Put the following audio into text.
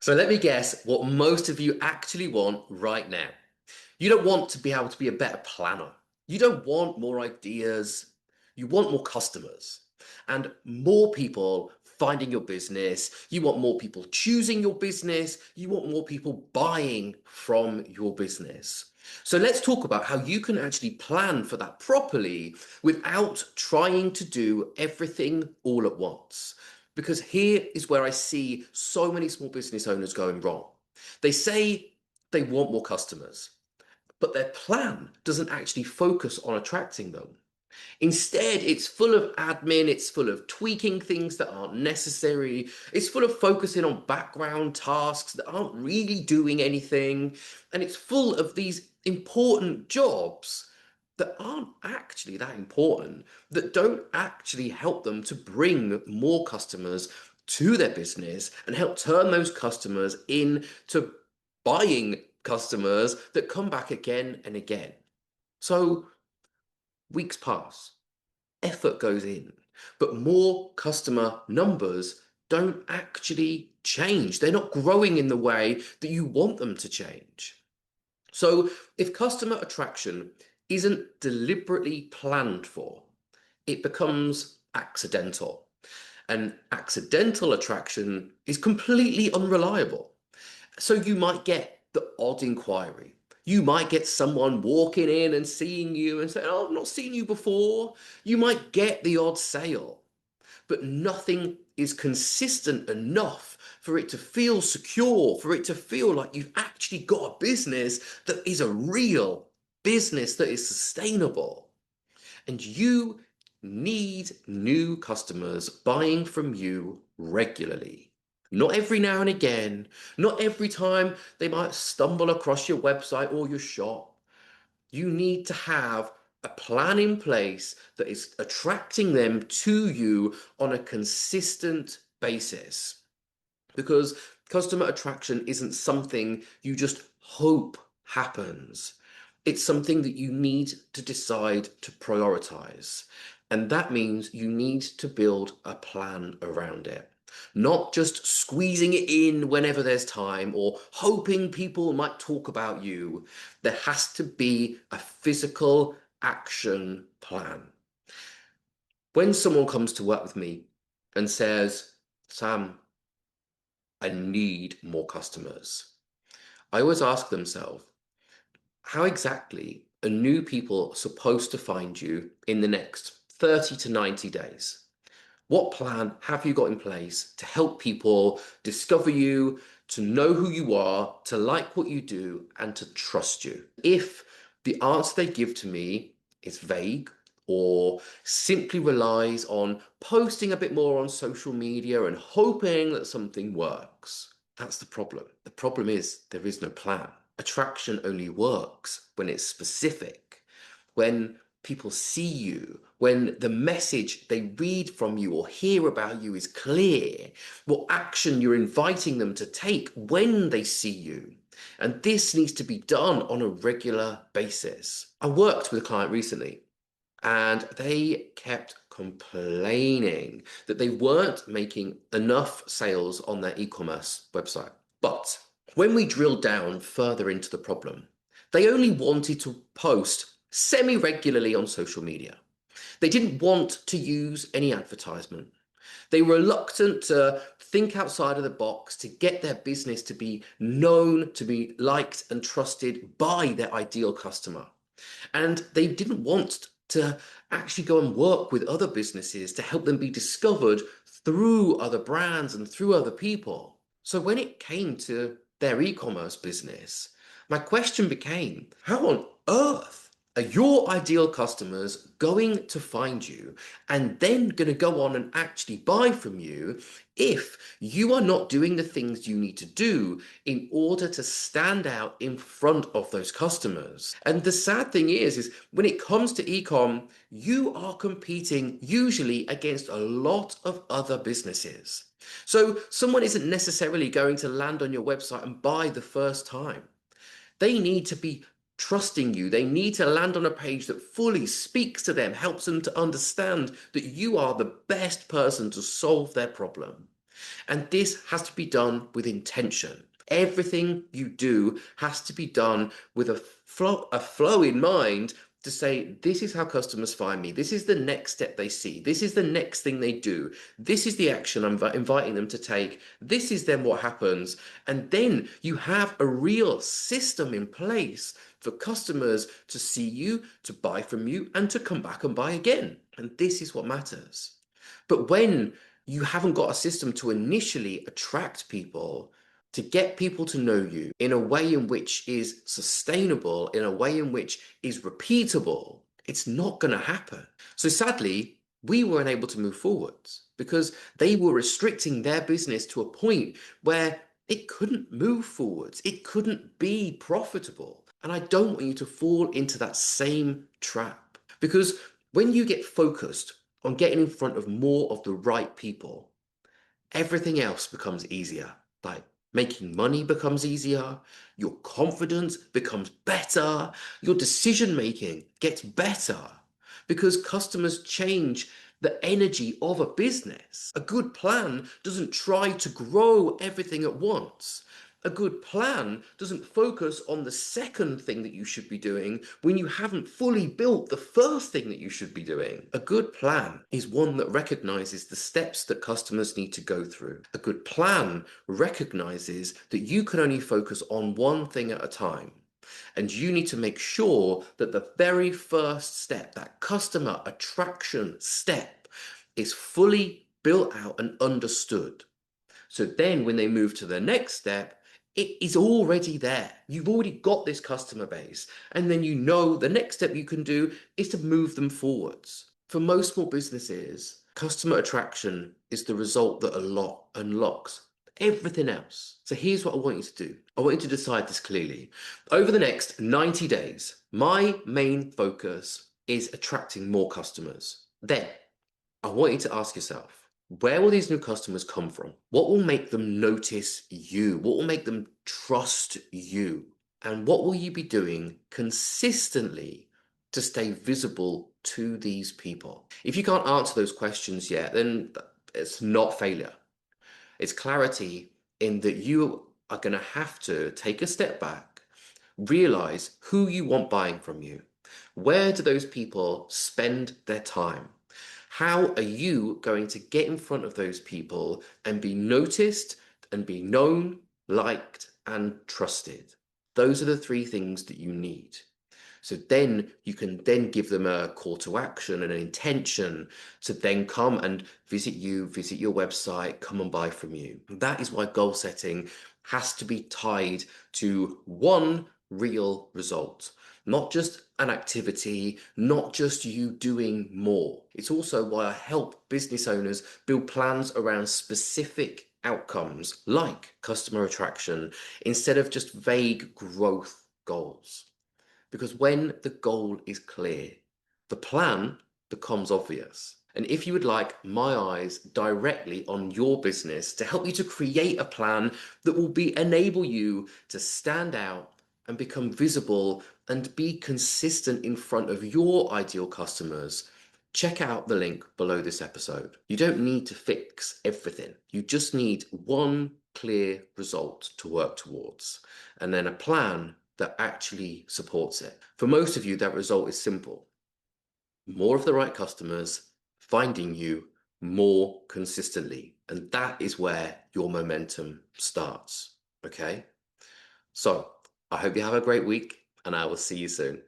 So let me guess what most of you actually want right now. You don't want to be able to be a better planner. You don't want more ideas. You want more customers and more people finding your business. You want more people choosing your business. You want more people buying from your business. So let's talk about how you can actually plan for that properly without trying to do everything all at once. Because here is where I see so many small business owners going wrong. They say they want more customers, but their plan doesn't actually focus on attracting them. Instead, it's full of admin, it's full of tweaking things that aren't necessary, it's full of focusing on background tasks that aren't really doing anything, and it's full of these important jobs that aren't actually that important, that don't actually help them to bring more customers to their business and help turn those customers into buying customers that come back again and again. So weeks pass, effort goes in, but more customer numbers don't actually change. They're not growing in the way that you want them to change. So if customer attraction isn't deliberately planned for, it becomes accidental. And accidental attraction is completely unreliable. So you might get the odd inquiry. You might get someone walking in and seeing you and saying, "Oh, I've not seen you before." You might get the odd sale, but nothing is consistent enough for it to feel secure, for it to feel like you've actually got a business that is a real business that is sustainable. And you need new customers buying from you regularly. Not every now and again, not every time they might stumble across your website or your shop. You need to have a plan in place that is attracting them to you on a consistent basis. Because customer attraction isn't something you just hope happens. It's something that you need to decide to prioritize. And that means you need to build a plan around it. Not just squeezing it in whenever there's time or hoping people might talk about you. There has to be a physical action plan. When someone comes to work with me and says, "Sam, I need more customers," I always ask themselves, how exactly are new people supposed to find you in the next 30 to 90 days? What plan have you got in place to help people discover you, to know who you are, to like what you do, and to trust you? If the answer they give to me is vague or simply relies on posting a bit more on social media and hoping that something works, that's the problem. The problem is there is no plan. Attraction only works when it's specific, when people see you, when the message they read from you or hear about you is clear, what action you're inviting them to take when they see you. And this needs to be done on a regular basis. I worked with a client recently and they kept complaining that they weren't making enough sales on their e-commerce website. But when we drilled down further into the problem, they only wanted to post semi-regularly on social media. They didn't want to use any advertisement. They were reluctant to think outside of the box to get their business to be known, to be liked and trusted by their ideal customer. And they didn't want to actually go and work with other businesses to help them be discovered through other brands and through other people. So when it came to their e-commerce business, my question became, how on earth are your ideal customers going to find you and then going to go on and actually buy from you if you are not doing the things you need to do in order to stand out in front of those customers? And the sad thing is when it comes to e-com, you are competing usually against a lot of other businesses. So someone isn't necessarily going to land on your website and buy the first time. They need to be trusting you. They need to land on a page that fully speaks to them, helps them to understand that you are the best person to solve their problem. And this has to be done with intention. Everything you do has to be done with a flow in mind to say, this is how customers find me. This is the next step they see. This is the next thing they do. This is the action I'm inviting them to take. This is then what happens. And then you have a real system in place for customers to see you, to buy from you, and to come back and buy again. And this is what matters. But when you haven't got a system to initially attract people, to get people to know you in a way in which is sustainable, in a way in which is repeatable, it's not going to happen. So sadly, we weren't able to move forwards because they were restricting their business to a point where it couldn't move forwards. It couldn't be profitable. And I don't want you to fall into that same trap because when you get focused on getting in front of more of the right people, everything else becomes easier. Like making money becomes easier, your confidence becomes better, your decision making gets better because customers change the energy of a business. A good plan doesn't try to grow everything at once. A good plan doesn't focus on the second thing that you should be doing when you haven't fully built the first thing that you should be doing. A good plan is one that recognizes the steps that customers need to go through. A good plan recognizes that you can only focus on one thing at a time. And you need to make sure that the very first step, that customer attraction step, is fully built out and understood. So then when they move to the next step, it is already there. You've already got this customer base. And then you know the next step you can do is to move them forwards. For most small businesses, customer attraction is the result that unlocks everything else. So here's what I want you to do. I want you to decide this clearly. Over the next 90 days, my main focus is attracting more customers. Then I want you to ask yourself, where will these new customers come from? What will make them notice you? What will make them trust you? And what will you be doing consistently to stay visible to these people? If you can't answer those questions yet, then it's not failure. It's clarity in that you are going to have to take a step back, realize who you want buying from you. Where do those people spend their time? How are you going to get in front of those people and be noticed and be known, liked, and trusted? Those are the three things that you need. So then you can then give them a call to action and an intention to then come and visit you, visit your website, come and buy from you. And that is why goal setting has to be tied to one real result, not just an activity, not just you doing more. It's also why I help business owners build plans around specific outcomes like customer attraction instead of just vague growth goals. Because when the goal is clear, the plan becomes obvious. And if you would like my eyes directly on your business to help you to create a plan that will enable you to stand out and become visible and be consistent in front of your ideal customers, check out the link below this episode. You don't need to fix everything. You just need one clear result to work towards, and then a plan that actually supports it. For most of you, that result is simple. More of the right customers finding you more consistently. And that is where your momentum starts. Okay? So I hope you have a great week and I will see you soon.